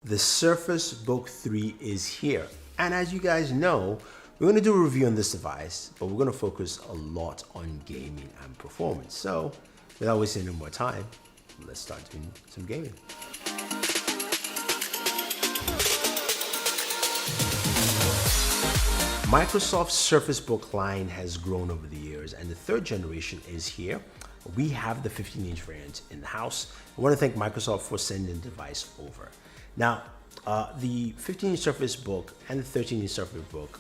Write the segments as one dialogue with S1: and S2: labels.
S1: The Surface Book 3 is here. And as you guys know, we're going to do a review on this device, but we're going to focus a lot on gaming and performance. So without wasting any more time, let's start doing some gaming. Microsoft's Surface Book line has grown over the years, and the third generation is here. We have the 15-inch variant in the house. I want to thank Microsoft for sending the device over. Now, the 15-inch Surface Book and the 13-inch Surface Book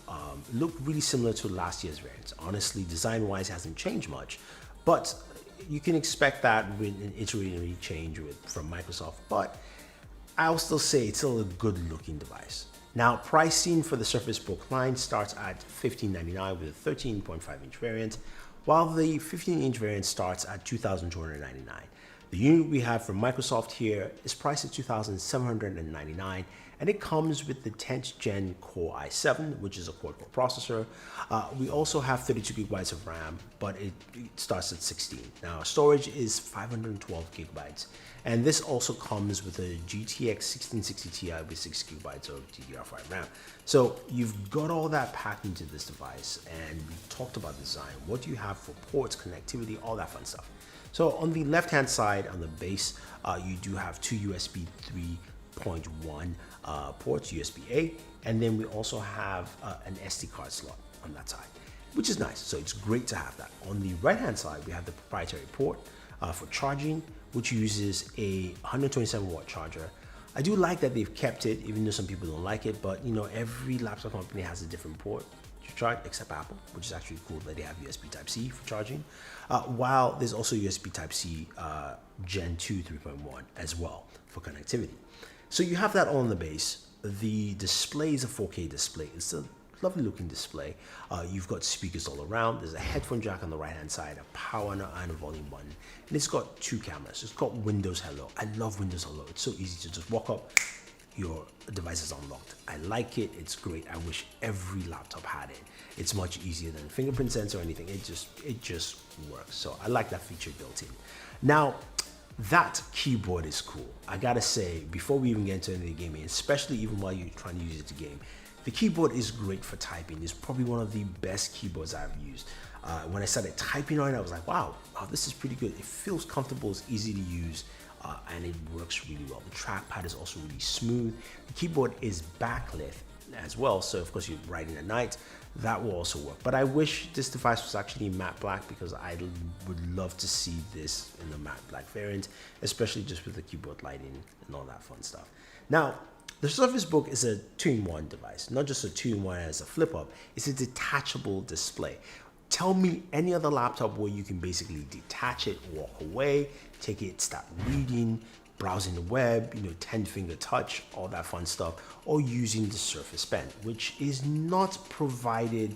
S1: look really similar to last year's variants. Honestly, design-wise, hasn't changed much, but you can expect that with an iterative change from Microsoft. But I'll still say it's still a good-looking device. Now, pricing for the Surface Book line starts at $1,599 with a 13.5-inch variant, while the 15-inch variant starts at $2,299. The unit we have from Microsoft here is priced at $2,799, and it comes with the 10th Gen Core i7, which is a quad-core processor. We also have 32 gigabytes of RAM, but it starts at 16. Now, storage is 512 gigabytes, and this also comes with a GTX 1660 Ti with 6 gigabytes of DDR5 RAM. So you've got all that packed into this device, and we talked about design. What do you have for ports, connectivity, all that fun stuff. So on the left-hand side, on the base, you do have two USB 3.1 ports, USB-A, and then we also have an SD card slot on that side, which is nice. So it's great to have that. On the right-hand side, we have the proprietary port for charging, which uses a 127-watt charger. I do like that they've kept it, even though some people don't like it, but you know, every laptop company has a different port to charge, except Apple, which is actually cool that they have USB Type-C for charging, while there's also USB Type-C Gen 2 3.1 as well for connectivity. So you have that all on the base. The display is a 4K display. It's a lovely looking display. You've got speakers all around. There's a headphone jack on the right hand side, a power and a volume button, and it's got two cameras. It's got Windows Hello. I love Windows Hello. It's so easy to just walk up, your device is unlocked. I like it. It's great. I wish every laptop had it. It's much easier than fingerprint sensor or anything. It just works. So I like that feature built in. Now, that keyboard is cool. I gotta say, before we even get into any gaming, especially even while you're trying to use it to game, the keyboard is great for typing. It's probably one of the best keyboards I've used. When I started typing on it, I was like, wow, this is pretty good. It feels comfortable, it's easy to use, and it works really well. The trackpad is also really smooth. The keyboard is backlit as well, so of course you're writing at night, that will also work. But I wish this device was actually matte black, because I would love to see this in the matte black variant, especially just with the keyboard lighting and all that fun stuff. Now, the Surface Book is a 2-in-1 device, not just a 2-in-1 as a flip up, it's a detachable display. Tell me any other laptop where you can basically detach it, walk away, take it, start reading, browsing the web, 10-finger touch, all that fun stuff, or using the Surface Pen, which is not provided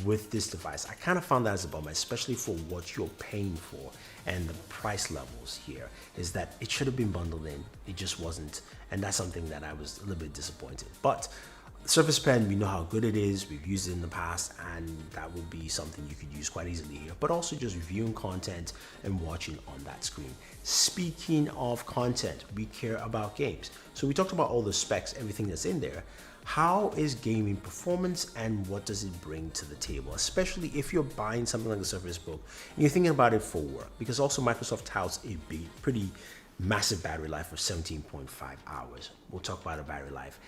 S1: with this device. I kind of found that as a bummer, especially for what you're paying for and the price levels here, is that it should have been bundled in. It just wasn't, and that's something that I was a little bit disappointed. But Surface Pen, we know how good it is, we've used it in the past, and that would be something you could use quite easily here, but also just reviewing content and watching on that screen. Speaking of content, we care about games. So we talked about all the specs, everything that's in there. How is gaming performance, and what does it bring to the table, especially if you're buying something like the Surface Book and you're thinking about it for work, because also Microsoft touts a pretty massive battery life of 17.5 hours. We'll talk about a battery life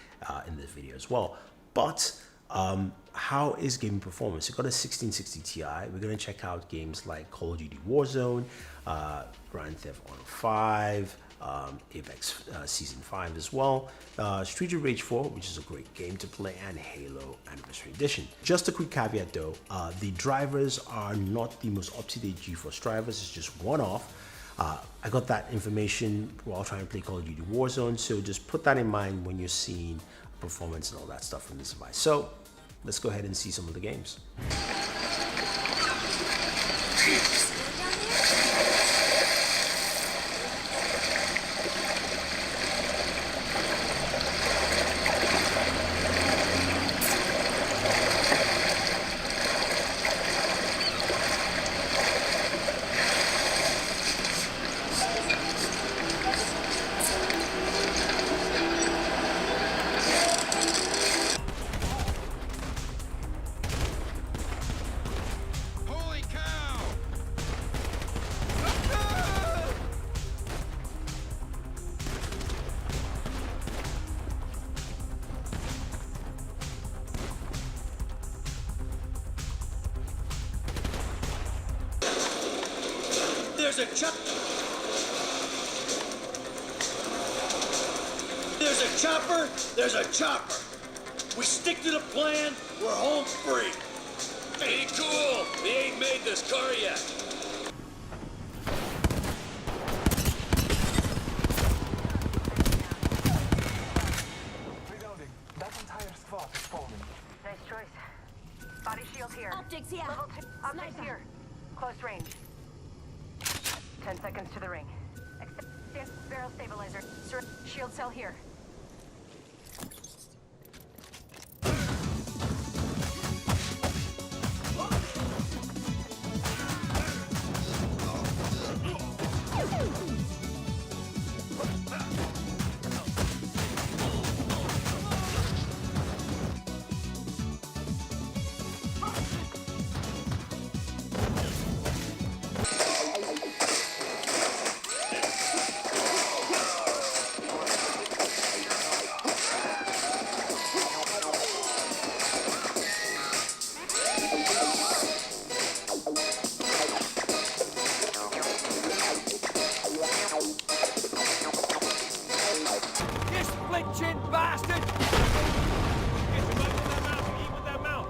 S1: in this video as well. But how is gaming performance? You've got a 1660 Ti. We're going to check out games like Call of Duty Warzone, Grand Theft Auto 5, Apex Season 5 as well, Streets of Rage 4, which is a great game to play, and Halo Anniversary Edition. Just a quick caveat though, the drivers are not the most up-to-date GeForce drivers. It's just one-off. I got that information while trying to play Call of Duty Warzone, so just put that in mind when you're seeing performance and all that stuff from this device. So let's go ahead and see some of the games.
S2: There's a chopper. There's a chopper. We stick to the plan, we're home free. Ain't cool. They ain't made this car yet.
S3: Reloading. That entire squad is falling.
S4: Nice choice. Body shield here.
S5: Optics, yeah.
S4: Level 2. Optics here. Close range. 10 seconds to the ring. Barrel stabilizer. Shield cell here.
S2: Chin bastard! Get your butt with that mouth. Eat with that mouth.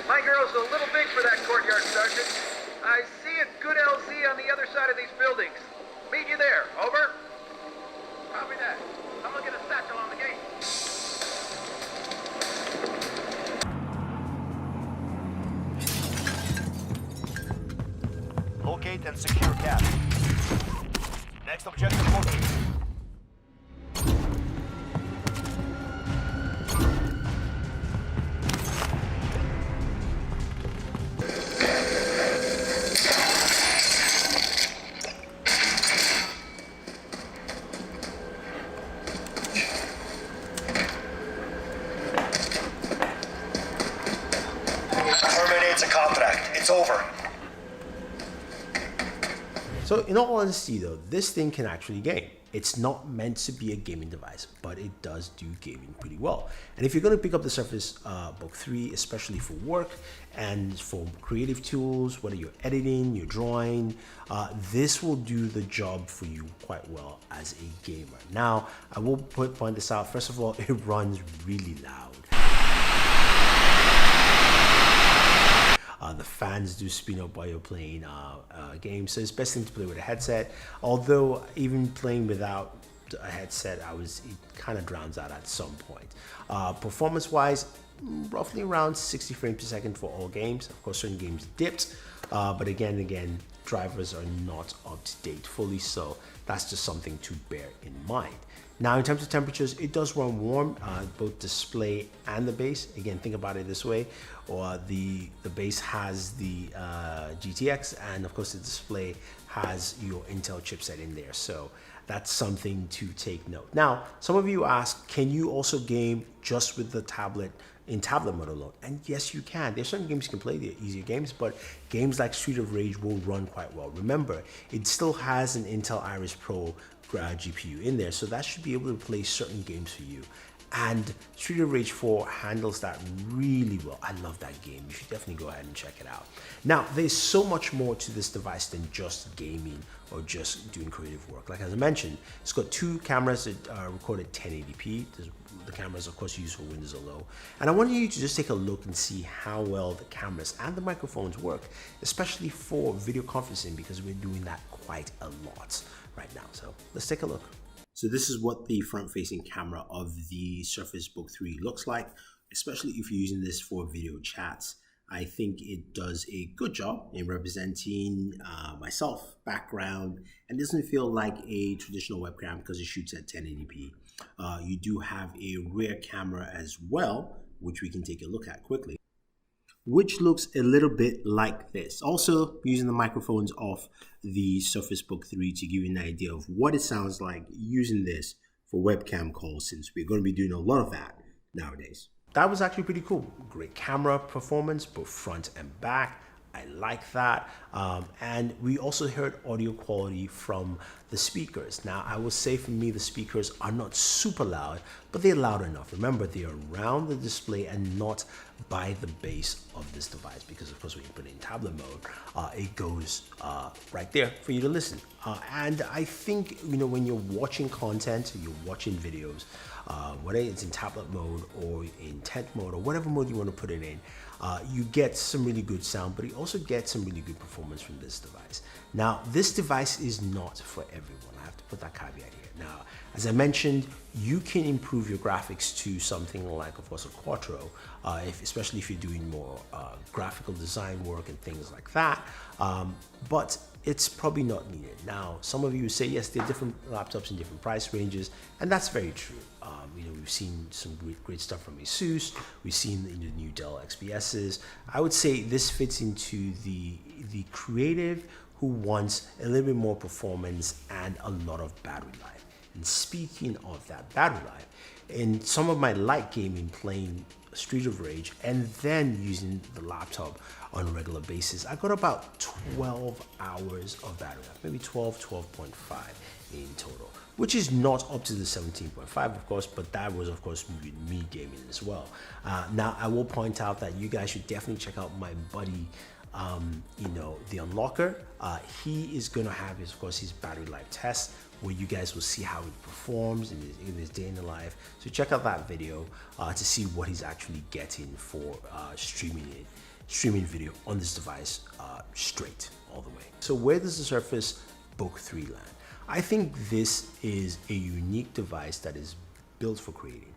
S6: My girl's a little big for that courtyard, Sergeant. I see a good LZ on the other side of these buildings. Meet you there. Over. Copy that. I'm looking at a satchel on the gate.
S7: Locate and secure gas. Next objective located. Terminates a contract. It's over.
S1: So in all honesty though, this thing can actually game. It's not meant to be a gaming device, but it does do gaming pretty well. And if you're going to pick up the Surface Book 3, especially for work and for creative tools, whether you're editing, you're drawing, this will do the job for you quite well as a gamer. Now, I will point this out. First of all, it runs really loud. The fans do spin up while you're playing games, so it's best thing to play with a headset. Although even playing without a headset, it kind of drowns out at some point. Performance-wise, roughly around 60 frames per second for all games. Of course, certain games dipped, but again, drivers are not up to date fully, so that's just something to bear in mind. Now, in terms of temperatures, it does run warm, both display and the base. Again, think about it this way, or the base has the GTX, and of course the display has your Intel chipset in there. So that's something to take note. Now, some of you ask, can you also game just with the tablet in tablet mode alone? And yes, you can. There's certain games you can play, they're easier games, but games like Street of Rage will run quite well. Remember, it still has an Intel Iris Pro GPU in there, so that should be able to play certain games for you. And Street of Rage 4 handles that really well. I love that game. You should definitely go ahead and check it out. Now, there's so much more to this device than just gaming or just doing creative work. Like as I mentioned, it's got two cameras that record at 1080p. The cameras, of course, used for Windows or low. And I want you to just take a look and see how well the cameras and the microphones work, especially for video conferencing, because we're doing that quite a lot right now. So let's take a look. So this is what the front-facing camera of the Surface Book 3 looks like, especially if you're using this for video chats. I think it does a good job in representing myself, background, and doesn't feel like a traditional webcam because it shoots at 1080p. You do have a rear camera as well, which we can take a look at quickly, which looks a little bit like this. Also using the microphones of the Surface Book 3 to give you an idea of what it sounds like using this for webcam calls, since we're going to be doing a lot of that nowadays. that was actually pretty cool. Great camera performance, both front and back. I like that. And we also heard audio quality from the speakers. Now, I will say for me, the speakers are not super loud, but they're loud enough. Remember, they're around the display and not by the base of this device, because of course, when you put it in tablet mode, it goes right there for you to listen. And I think, when you're watching content, you're watching videos, whether it's in tablet mode or in tent mode or whatever mode you want to put it in, you get some really good sound, but you also get some really good performance from this device. Now, this device is not for everyone. I have to put that caveat here. Now, as I mentioned, you can improve your graphics to something like, of course, a Quattro, especially if you're doing more graphical design work and things like that. But it's probably not needed. Now, some of you say, yes, there are different laptops in different price ranges, and that's very true. We've seen some great stuff from Asus. We've seen the new Dell XPSs. I would say this fits into the creative who wants a little bit more performance and a lot of battery life. And speaking of that battery life, in some of my light gaming, playing Street of Rage and then using the laptop on a regular basis, I got about 12 hours of battery life, maybe 12.5 in total, which is not up to the 17.5, of course, but that was, of course, me gaming as well. Now, I will point out that you guys should definitely check out my buddy, the Unlocker. He is going to have, of course, his battery life test, where you guys will see how it performs in his day in the life. So check out that video to see what he's actually getting for streaming video on this device straight all the way. So where does the Surface Book 3 land? I think this is a unique device that is built for creating.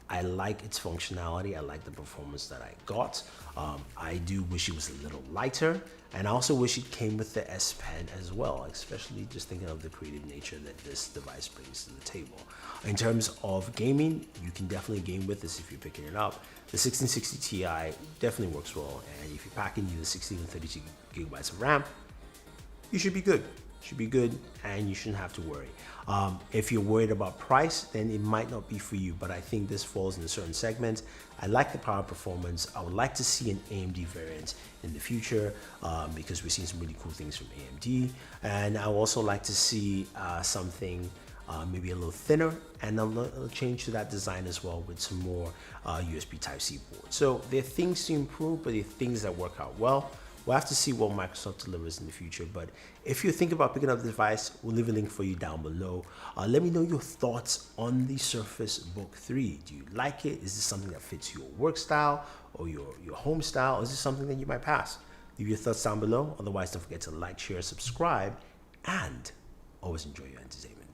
S1: I like its functionality. I like the performance that I got. I do wish it was a little lighter, and I also wish it came with the S Pen as well, especially just thinking of the creative nature that this device brings to the table. In terms of gaming, you can definitely game with this if you're picking it up. The 1660 Ti definitely works well, and if you pack in either 16 and 32 gigabytes of RAM, you should be good. Should be good, and you shouldn't have to worry. If you're worried about price, then it might not be for you, but I think this falls in a certain segment. I like the power performance. I would like to see an AMD variant in the future because we're seeing some really cool things from AMD, and I would also like to see something maybe a little thinner and a little change to that design as well, with some more USB Type-C ports. So there are things to improve, but there are things that work out well. We'll have to see what Microsoft delivers in the future, but if you think about picking up the device, we'll leave a link for you down below. Let me know your thoughts on the Surface Book 3. Do you like it? Is this something that fits your work style or your home style? Or is this something that you might pass? Leave your thoughts down below. Otherwise, don't forget to like, share, subscribe, and always enjoy your entertainment.